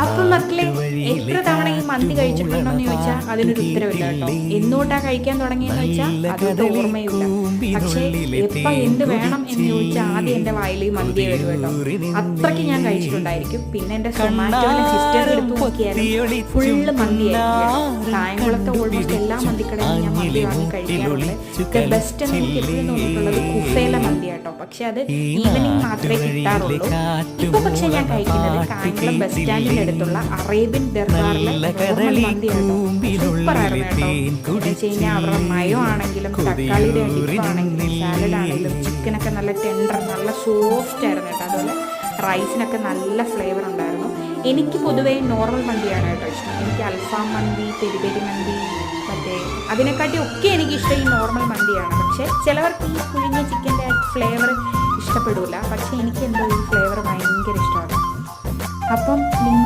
അപ്പം മക്കളെ, എത്ര തവണ ഈ മന്തി കഴിച്ചിട്ടുണ്ടോ എന്ന് ചോദിച്ചാൽ അതിനൊരു ഉത്തരവില്ല കേട്ടോ. എന്നോട്ടാ കഴിക്കാൻ തുടങ്ങിയെന്ന് വെച്ചാൽ അതൊരു ഓർമ്മയില്ല. പക്ഷേ എപ്പോൾ എന്ത് വേണം എന്ന് ചോദിച്ചാൽ ആദ്യം എൻ്റെ വായിൽ ഈ മന്തിയെ വരും കേട്ടോ. അത്രയ്ക്ക് ഞാൻ കഴിച്ചിട്ടുണ്ടായിരിക്കും. പിന്നെ എൻ്റെ സൊമാറ്റോയിലെ സിസ്റ്റർ എടുത്ത് നോക്കിയാലും ഫുള്ള് മന്തിയായിരിക്കും. കായംകുളത്തെ ഓൾമോസ്റ്റ് എല്ലാ മന്തിക്കടയിലും ഞാൻ മന്തി വാങ്ങി കഴിക്കാറുണ്ട്. ബെസ്റ്റ് എന്ന് എനിക്ക് എപ്പോഴും തോന്നിയിട്ടുള്ളത് കുഫേല മന്തി കേട്ടോ. പക്ഷെ അത് ഈവനിങ് മാത്രമേ കിട്ടാറുള്ളൂ. ഇപ്പൊ പക്ഷെ ഞാൻ കഴിക്കുന്നത് കായംകുളം ബസ് സ്റ്റാൻഡിന്റെ അടുത്തുള്ള അറേബ്യൻ ദർബാറിലെ നോർമൽ മന്തിയാട്ടോ. സൂപ്പറായിരുന്നു കേട്ടോ. എന്ന് വെച്ച് കഴിഞ്ഞാൽ അവരുടെ മയോ ആണെങ്കിലും തക്കാളിയുടെ ഡിപ്പാണെങ്കിലും സാലഡ് ആണെങ്കിലും ചിക്കനൊക്കെ നല്ല ടെൻഡർ, നല്ല സോഫ്റ്റ് ആയിരുന്നു കേട്ടോ. അതുപോലെ റൈസിനൊക്കെ നല്ല ഫ്ലേവർ ഉണ്ടായിരുന്നു. എനിക്ക് പൊതുവേ നോർമൽ മന്തിയാണ് കേട്ടോ ഇഷ്ടം. എനിക്ക് അൽഫാം മന്തി, പെരി പെരി മന്തി, മറ്റേ അതിനെക്കാട്ടി ഒക്കെ എനിക്കിഷ്ടം ഈ നോർമൽ മന്തിയാണ്. പക്ഷേ ചിലവർക്ക് ഈ പുഴുങ്ങിയ ചിക്കൻ്റെ ഫ്ലേവർ ഇഷ്ടപ്പെടില്ല. പക്ഷേ എനിക്ക് എന്തോ ഈ ഫ്ലേവർ ഭയങ്കര ഇഷ്ടമാണ്. അപ്പം നിങ്ങൾ